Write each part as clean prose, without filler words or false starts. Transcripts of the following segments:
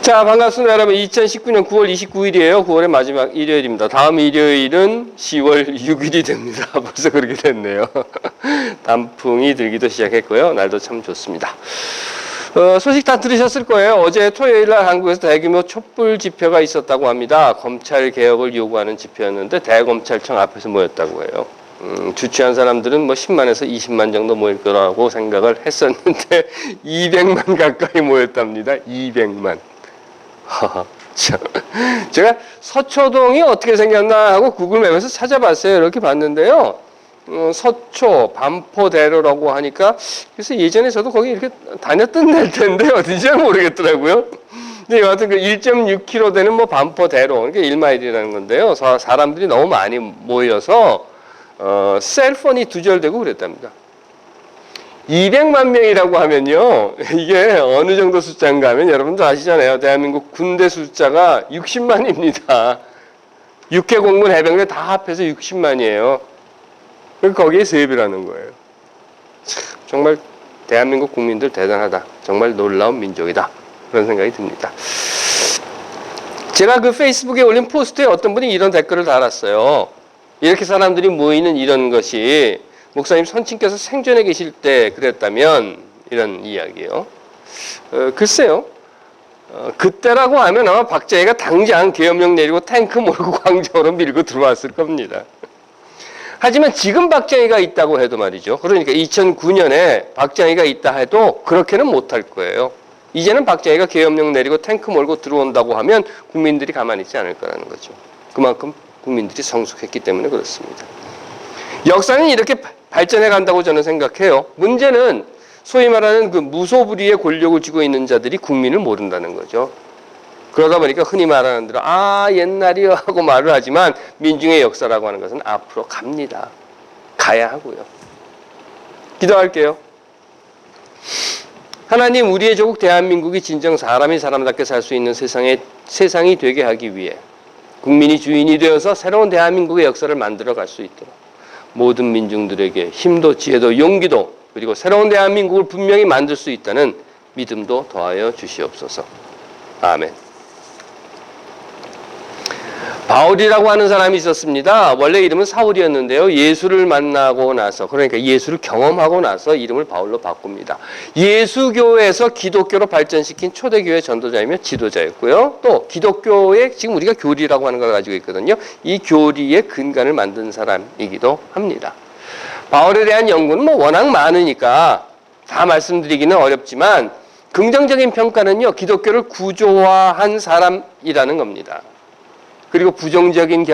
자, 반갑습니다, 여러분. 2019년 9월 29일이에요. 9월의 마지막 일요일입니다. 다음 일요일은 10월 6일이 됩니다. 벌써 그렇게 됐네요. 단풍이 들기도 시작했고요. 날도 참 좋습니다. 소식 다 들으셨을 거예요. 어제 토요일날 한국에서 대규모 촛불 집회가 있었다고 합니다. 검찰 개혁을 요구하는 집회였는데 대검찰청 앞에서 모였다고 해요. 주최한 사람들은 뭐 10만에서 20만 정도 모일 거라고 생각을 했었는데 200만 가까이 모였답니다. 200만. 제가 서초동이 어떻게 생겼나 하고 구글맵에서 찾아봤어요. 이렇게 봤는데요. 서초, 반포대로라고 하니까 그래서 예전에 저도 거기 이렇게 다녔던 데일 텐데 어딘지 잘 모르겠더라고요. 근데 여하튼 그 1.6km 되는 뭐 반포대로, 그러니까 1마일이라는 건데요. 사람들이 너무 많이 모여서 셀폰이 두절되고 그랬답니다. 200만 명이라고 하면요, 이게 어느 정도 숫자인가 하면 여러분도 아시잖아요. 대한민국 군대 숫자가 60만입니다. 육해 공군 해병대 다 합해서 60만이에요. 거기에 3배라는 거예요. 참, 정말 대한민국 국민들 대단하다. 정말 놀라운 민족이다. 그런 생각이 듭니다. 제가 그 페이스북에 올린 포스트에 어떤 분이 이런 댓글을 달았어요. 이렇게 사람들이 모이는 이런 것이 목사님 선친께서 생전에 계실 때 그랬다면 이런 이야기예요. 글쎄요. 그때라고 하면 아마 박정희가 당장 계엄령 내리고 탱크 몰고 광장으로 밀고 들어왔을 겁니다. 하지만 지금 박정희가 있다고 해도 말이죠. 그러니까 2009년에 박정희가 있다 해도 그렇게는 못할 거예요. 이제는 박정희가 계엄령 내리고 탱크 몰고 들어온다고 하면 국민들이 가만히 있지 않을 거라는 거죠. 그만큼 국민들이 성숙했기 때문에 그렇습니다. 역사는 이렇게 발전해 간다고 저는 생각해요. 문제는 소위 말하는 그 무소불위의 권력을 쥐고 있는 자들이 국민을 모른다는 거죠. 그러다 보니까 흔히 말하는 대로 옛날이요 하고 말을 하지만 민중의 역사라고 하는 것은 앞으로 갑니다. 가야 하고요. 기도할게요. 하나님, 우리의 조국 대한민국이 진정 사람이 사람답게 살 수 있는 세상이 되게 하기 위해 국민이 주인이 되어서 새로운 대한민국의 역사를 만들어 갈 수 있도록 모든 민중들에게 힘도 지혜도 용기도 그리고 새로운 대한민국을 분명히 만들 수 있다는 믿음도 더하여 주시옵소서. 아멘. 바울이라고 하는 사람이 있었습니다. 원래 이름은 사울이었는데요. 예수를 만나고 나서, 그러니까 예수를 경험하고 나서 이름을 바울로 바꿉니다. 예수교에서 기독교로 발전시킨 초대교회 전도자이며 지도자였고요. 또 기독교의 지금 우리가 교리라고 하는 걸 가지고 있거든요. 이 교리의 근간을 만든 사람이기도 합니다. 바울에 대한 연구는 뭐 워낙 많으니까 다 말씀드리기는 어렵지만 긍정적인 평가는요, 기독교를 구조화한 사람이라는 겁니다. 그리고 부정적인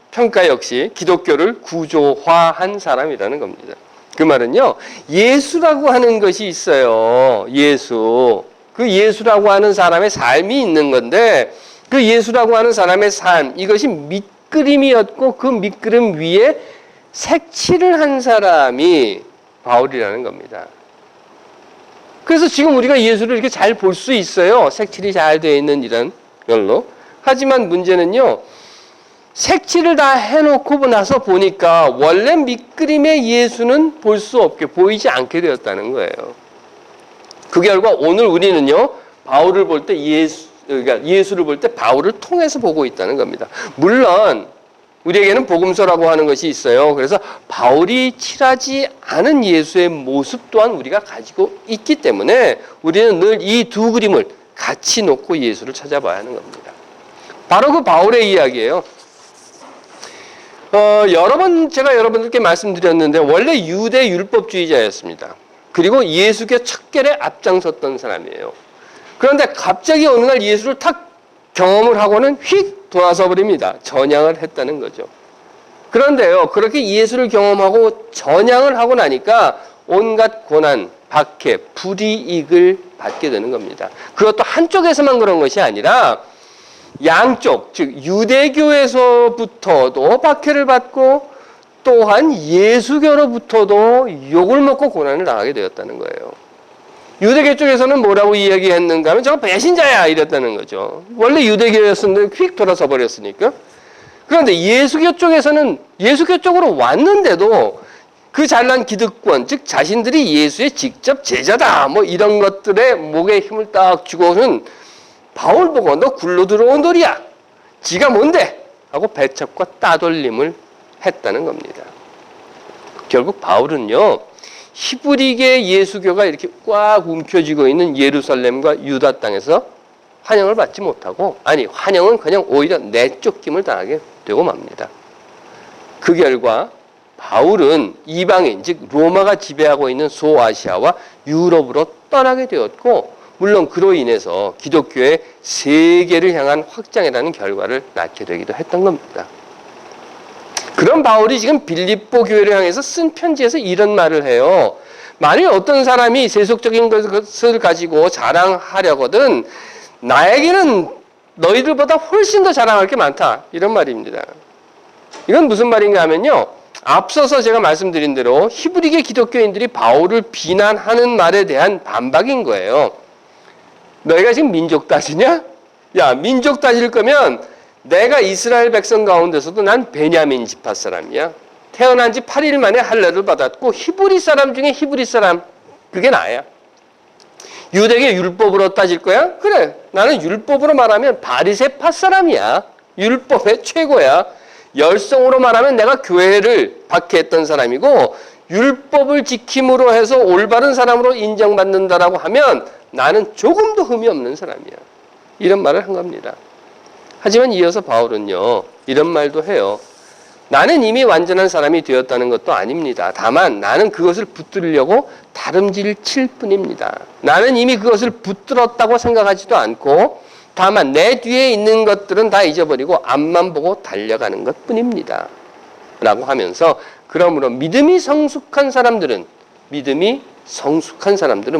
평가 역시 기독교를 구조화한 사람이라는 겁니다. 그 말은요, 예수라고 하는 것이 있어요. 예수. 그 예수라고 하는 사람의 삶이 있는 건데 그 예수라고 하는 사람의 삶, 이것이 밑그림이었고 그 밑그림 위에 색칠을 한 사람이 바울이라는 겁니다. 그래서 지금 우리가 예수를 이렇게 잘 볼 수 있어요. 색칠이 잘 되어 있는 이런 걸로. 하지만 문제는요, 색칠을 다 해놓고 나서 보니까 원래 밑그림의 예수는 볼 수 없게, 보이지 않게 되었다는 거예요. 그 결과 오늘 우리는요, 바울을 볼 때 그러니까 예수를 볼 때 바울을 통해서 보고 있다는 겁니다. 물론 우리에게는 복음서라고 하는 것이 있어요. 그래서 바울이 칠하지 않은 예수의 모습 또한 우리가 가지고 있기 때문에 우리는 늘 이 두 그림을 같이 놓고 예수를 찾아봐야 하는 겁니다. 바로 그 바울의 이야기예요. 여러 번 제가 여러분들께 말씀드렸는데 원래 유대 율법주의자였습니다. 그리고 예수교 척결에 앞장섰던 사람이에요. 그런데 갑자기 어느 날 예수를 탁 경험을 하고는 휙 돌아서 버립니다. 전향을 했다는 거죠. 그런데요, 그렇게 예수를 경험하고 전향을 하고 나니까 온갖 고난, 박해, 불이익을 받게 되는 겁니다. 그것도 한쪽에서만 그런 것이 아니라 양쪽, 즉 유대교에서부터도 박해를 받고 또한 예수교로부터도 욕을 먹고 고난을 당하게 되었다는 거예요. 유대교 쪽에서는 뭐라고 이야기했는가 하면 저거 배신자야 이랬다는 거죠. 원래 유대교였었는데 휙 돌아서 버렸으니까. 그런데 예수교 쪽에서는 예수교 쪽으로 왔는데도 그 잘난 기득권, 즉 자신들이 예수의 직접 제자다, 뭐 이런 것들에 목에 힘을 딱 주고는 바울 보고 너 굴로 들어온 돌이야. 지가 뭔데? 하고 배척과 따돌림을 했다는 겁니다. 결국 바울은요, 히브리계 예수교가 이렇게 꽉 움켜쥐고 있는 예루살렘과 유다 땅에서 환영을 받지 못하고, 아니 환영은 그냥 오히려 내쫓김을 당하게 되고 맙니다. 그 결과 바울은 이방인, 즉 로마가 지배하고 있는 소아시아와 유럽으로 떠나게 되었고, 물론 그로 인해서 기독교의 세계를 향한 확장이라는 결과를 낳게 되기도 했던 겁니다. 그런 바울이 지금 빌립보 교회를 향해서 쓴 편지에서 이런 말을 해요. 만일 어떤 사람이 세속적인 것을 가지고 자랑하려거든 나에게는 너희들보다 훨씬 더 자랑할 게 많다. 이런 말입니다. 이건 무슨 말인가 하면요, 앞서서 제가 말씀드린 대로 히브리계 기독교인들이 바울을 비난하는 말에 대한 반박인 거예요. 너희가 지금 민족 따지냐? 야, 민족 따질 거면 내가 이스라엘 백성 가운데서도 난 베냐민 지파 사람이야. 태어난 지 8일 만에 할례를 받았고 히브리 사람 중에 히브리 사람, 그게 나야. 유대계 율법으로 따질 거야? 그래, 나는 율법으로 말하면 바리새파 사람이야. 율법의 최고야. 열성으로 말하면 내가 교회를 박해했던 사람이고, 율법을 지킴으로 해서 올바른 사람으로 인정받는다라고 하면 나는 조금도 흠이 없는 사람이야. 이런 말을 한 겁니다. 하지만 이어서 바울은요, 이런 말도 해요. 나는 이미 완전한 사람이 되었다는 것도 아닙니다. 다만 나는 그것을 붙들려고 다름질 칠 뿐입니다. 나는 이미 그것을 붙들었다고 생각하지도 않고, 다만 내 뒤에 있는 것들은 다 잊어버리고 앞만 보고 달려가는 것뿐입니다. 라고 하면서, 그러므로 믿음이 성숙한 사람들은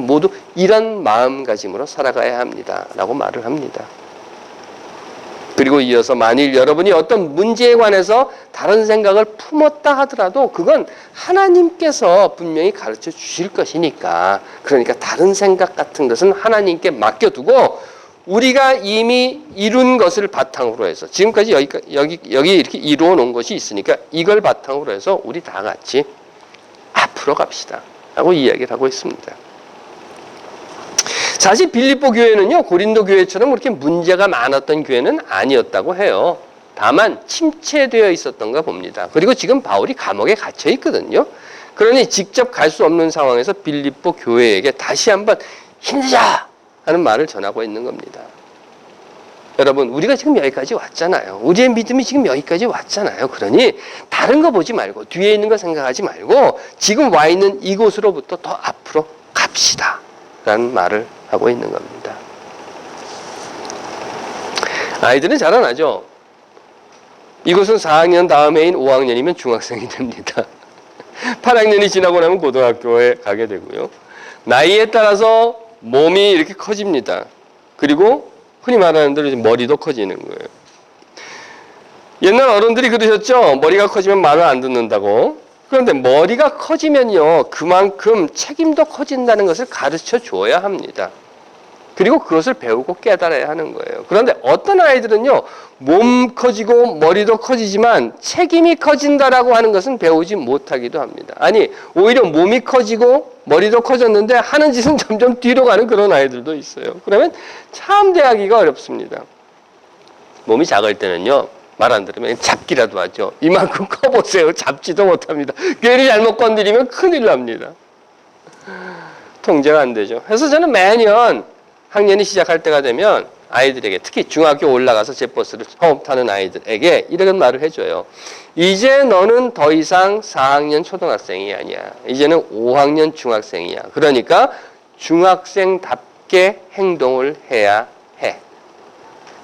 모두 이런 마음가짐으로 살아가야 합니다. 라고 말을 합니다. 그리고 이어서 만일 여러분이 어떤 문제에 관해서 다른 생각을 품었다 하더라도 그건 하나님께서 분명히 가르쳐 주실 것이니까, 그러니까 다른 생각 같은 것은 하나님께 맡겨두고 우리가 이미 이룬 것을 바탕으로 해서, 지금까지 여기 이렇게 이루어 놓은 것이 있으니까 이걸 바탕으로 해서 우리 다 같이 앞으로 갑시다 라고 이야기를 하고 있습니다. 사실 빌립보 교회는요, 고린도 교회처럼 그렇게 문제가 많았던 교회는 아니었다고 해요. 다만 침체되어 있었던가 봅니다. 그리고 지금 바울이 감옥에 갇혀 있거든요. 그러니 직접 갈 수 없는 상황에서 빌립보 교회에게 다시 한번 힘내자 하는 말을 전하고 있는 겁니다. 여러분, 우리가 지금 여기까지 왔잖아요. 우리의 믿음이 지금 여기까지 왔잖아요. 그러니 다른 거 보지 말고 뒤에 있는 거 생각하지 말고 지금 와 있는 이곳으로부터 더 앞으로 갑시다 라는 말을 하고 있는 겁니다. 아이들은 자라나죠. 이곳은 4학년 다음 해인 5학년이면 중학생이 됩니다. 8학년이 지나고 나면 고등학교에 가게 되고요. 나이에 따라서 몸이 이렇게 커집니다. 그리고 흔히 말하는 대로 머리도 커지는 거예요. 옛날 어른들이 그러셨죠. 머리가 커지면 말을 안 듣는다고. 그런데 머리가 커지면요, 그만큼 책임도 커진다는 것을 가르쳐 줘야 합니다. 그리고 그것을 배우고 깨달아야 하는 거예요. 그런데 어떤 아이들은요, 몸 커지고 머리도 커지지만 책임이 커진다라고 하는 것은 배우지 못하기도 합니다. 아니, 오히려 몸이 커지고 머리도 커졌는데 하는 짓은 점점 뒤로 가는 그런 아이들도 있어요. 그러면 참 대하기가 어렵습니다. 몸이 작을 때는요, 말 안 들으면 잡기라도 하죠. 이만큼 커보세요. 잡지도 못합니다. 괜히 잘못 건드리면 큰일 납니다. 통제가 안 되죠. 그래서 저는 매년 학년이 시작할 때가 되면 아이들에게, 특히 중학교 올라가서 제 버스를 처음 타는 아이들에게 이런 말을 해줘요. 이제 너는 더 이상 4학년 초등학생이 아니야. 이제는 5학년 중학생이야. 그러니까 중학생답게 행동을 해야 해.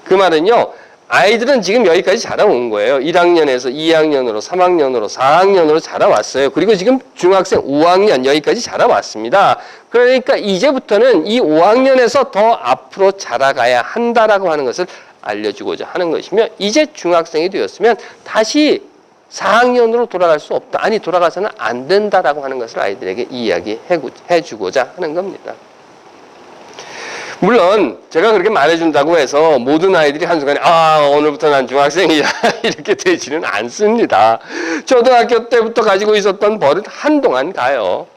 그 말은요, 아이들은 지금 여기까지 자라온 거예요. 1학년에서 2학년으로, 3학년으로, 4학년으로 자라왔어요. 그리고 지금 중학생 5학년 여기까지 자라왔습니다. 그러니까 이제부터는 이 5학년에서 더 앞으로 자라가야 한다라고 하는 것을 알려주고자 하는 것이며, 이제 중학생이 되었으면 다시 4학년으로 돌아갈 수 없다. 아니, 돌아가서는 안 된다라고 하는 것을 아이들에게 이야기해 주고자 하는 겁니다. 물론 제가 그렇게 말해준다고 해서 모든 아이들이 한순간에 오늘부터 난 중학생이야 이렇게 되지는 않습니다. 초등학교 때부터 가지고 있었던 버릇 한동안 가요.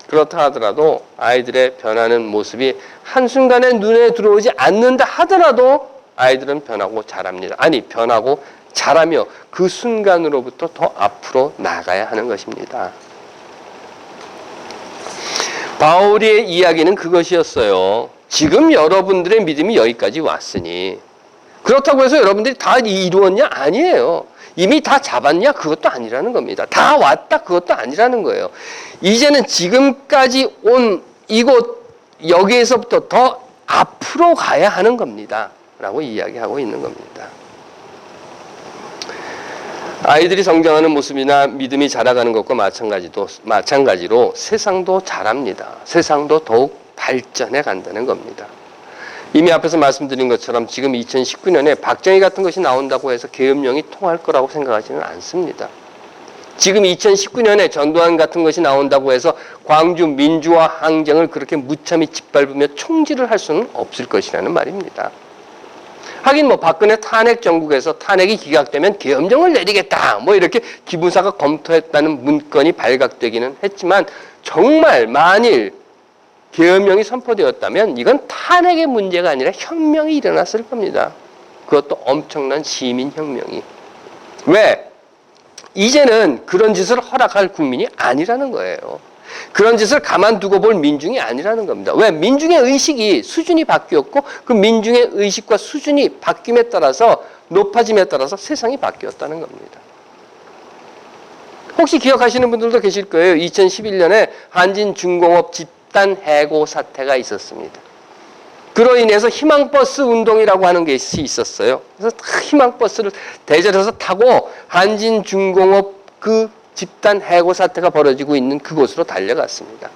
그렇다 하더라도 아이들의 변하는 모습이 한순간에 눈에 들어오지 않는다 하더라도 아이들은 변하고 자랍니다. 아니, 변하고 자라며 그 순간으로부터 더 앞으로 나가야 하는 것입니다. 바울의 이야기는 그것이었어요. 지금 여러분들의 믿음이 여기까지 왔으니 그렇다고 해서 여러분들이 다 이루었냐? 아니에요. 이미 다 잡았냐? 그것도 아니라는 겁니다. 다 왔다? 그것도 아니라는 거예요. 이제는 지금까지 온 이곳 여기에서부터 더 앞으로 가야 하는 겁니다. 라고 이야기하고 있는 겁니다. 아이들이 성장하는 모습이나 믿음이 자라가는 것과 마찬가지로 세상도 자랍니다. 세상도 더욱 발전해 간다는 겁니다. 이미 앞에서 말씀드린 것처럼 지금 2019년에 박정희 같은 것이 나온다고 해서 계엄령이 통할 거라고 생각하지는 않습니다. 지금 2019년에 전두환 같은 것이 나온다고 해서 광주 민주화 항쟁을 그렇게 무참히 짓밟으며 총질을 할 수는 없을 것이라는 말입니다. 하긴 박근혜 탄핵 정국에서 탄핵이 기각되면 계엄령을 내리겠다 이렇게 기무사가 검토했다는 문건이 발각되기는 했지만 정말 만일 계엄령이 선포되었다면 이건 탄핵의 문제가 아니라 혁명이 일어났을 겁니다. 그것도 엄청난 시민혁명이. 왜? 이제는 그런 짓을 허락할 국민이 아니라는 거예요. 그런 짓을 가만두고 볼 민중이 아니라는 겁니다. 왜? 민중의 의식이 수준이 바뀌었고 그 민중의 의식과 수준이 바뀜에 따라서 높아짐에 따라서 세상이 바뀌었다는 겁니다. 혹시 기억하시는 분들도 계실 거예요. 2011년에 한진중공업 집단 해고 사태가 있었습니다. 그로 인해서 희망버스 운동이라고 하는 것이 있었어요. 그래서 희망버스를 대절해서 타고 한진중공업 그 집단 해고 사태가 벌어지고 있는 그곳으로 달려갔습니다.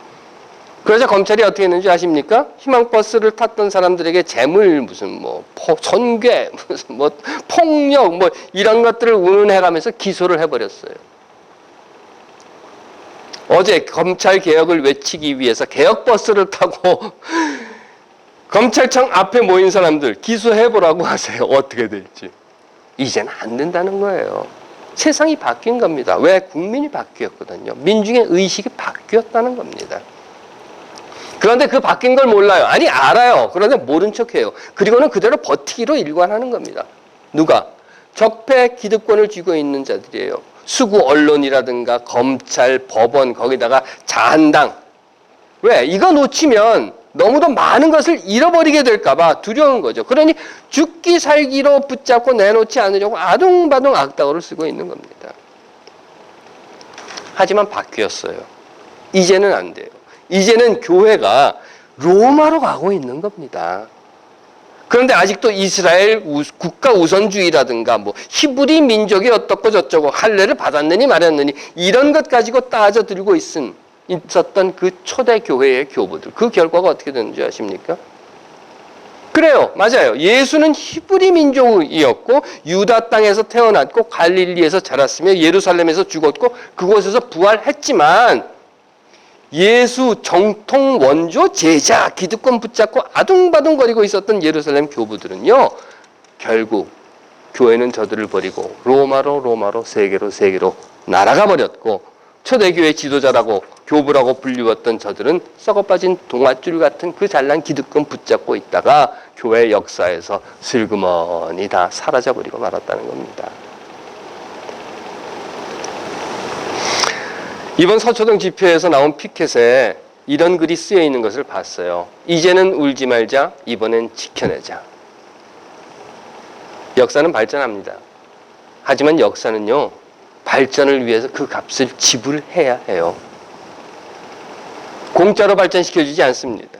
그래서 검찰이 어떻게 했는지 아십니까? 희망버스를 탔던 사람들에게 재물 손괴 무슨 폭력 이런 것들을 운운해가면서 기소를 해버렸어요. 어제 검찰 개혁을 외치기 위해서 개혁버스를 타고 검찰청 앞에 모인 사람들 기소해보라고 하세요. 어떻게 될지. 이제는 안 된다는 거예요. 세상이 바뀐 겁니다. 왜? 국민이 바뀌었거든요. 민중의 의식이 바뀌었다는 겁니다. 그런데 그 바뀐 걸 몰라요. 아니, 알아요. 그런데 모른 척해요. 그리고는 그대로 버티기로 일관하는 겁니다. 누가? 적폐 기득권을 쥐고 있는 자들이에요. 수구 언론이라든가 검찰, 법원, 거기다가 자한당. 왜? 이거 놓치면 너무도 많은 것을 잃어버리게 될까봐 두려운 거죠. 그러니 죽기 살기로 붙잡고 내놓지 않으려고 아둥바둥 악다구를 쓰고 있는 겁니다. 하지만 바뀌었어요. 이제는 안 돼요. 이제는 교회가 로마로 가고 있는 겁니다. 그런데 아직도 이스라엘 국가 우선주의라든가 히브리 민족이 어떻고 저쩌고 할례를 받았느니 말았느니 이런 것 가지고 따져 들고 있었던 그 초대 교회의 교부들, 그 결과가 어떻게 되는지 아십니까? 그래요. 맞아요. 예수는 히브리 민족이었고 유다 땅에서 태어났고 갈릴리에서 자랐으며 예루살렘에서 죽었고 그곳에서 부활했지만 예수 정통 원조 제자 기득권 붙잡고 아둥바둥거리고 있었던 예루살렘 교부들은요, 결국 교회는 저들을 버리고 로마로 세계로 날아가 버렸고 초대교회 지도자라고 교부라고 불리웠던 저들은 썩어빠진 동아줄 같은 그 잘난 기득권 붙잡고 있다가 교회 역사에서 슬그머니 다 사라져버리고 말았다는 겁니다. 이번 서초동 집회에서 나온 피켓에 이런 글이 쓰여 있는 것을 봤어요. 이제는 울지 말자, 이번엔 지켜내자. 역사는 발전합니다. 하지만 역사는요, 발전을 위해서 그 값을 지불해야 해요. 공짜로 발전시켜주지 않습니다.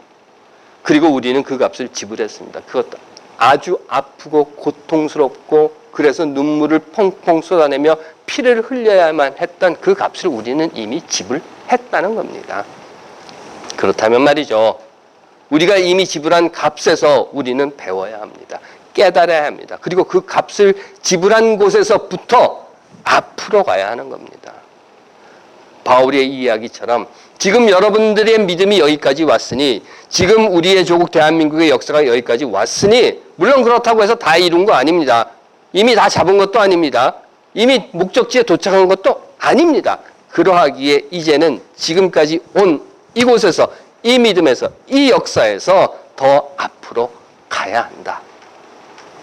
그리고 우리는 그 값을 지불했습니다. 그것도 아주 아프고 고통스럽고 그래서 눈물을 펑펑 쏟아내며 피를 흘려야만 했던 그 값을 우리는 이미 지불했다는 겁니다. 그렇다면 말이죠. 우리가 이미 지불한 값에서 우리는 배워야 합니다. 깨달아야 합니다. 그리고 그 값을 지불한 곳에서부터 앞으로 가야 하는 겁니다. 바울의 이야기처럼 지금 여러분들의 믿음이 여기까지 왔으니, 지금 우리의 조국 대한민국의 역사가 여기까지 왔으니, 물론 그렇다고 해서 다 이룬 거 아닙니다. 이미 다 잡은 것도 아닙니다. 이미 목적지에 도착한 것도 아닙니다. 그러하기에 이제는 지금까지 온 이곳에서, 이 믿음에서, 이 역사에서 더 앞으로 가야 한다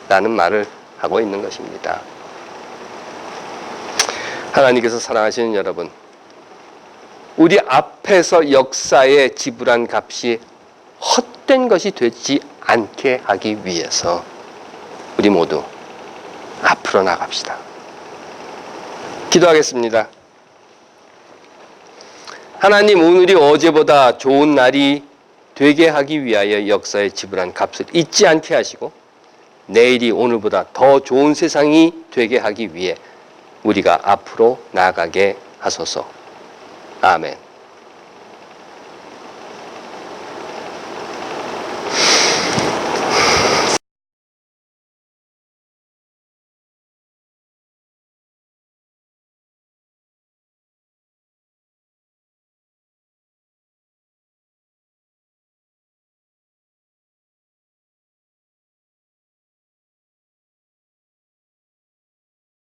라는 말을 하고 있는 것입니다. 하나님께서 사랑하시는 여러분, 우리 앞에서 역사에 지불한 값이 헛된 것이 되지 않게 하기 위해서 우리 모두 앞으로 나갑시다. 기도하겠습니다. 하나님, 오늘이 어제보다 좋은 날이 되게 하기 위하여 역사에 지불한 값을 잊지 않게 하시고, 내일이 오늘보다 더 좋은 세상이 되게 하기 위해 우리가 앞으로 나아가게 하소서. 아멘.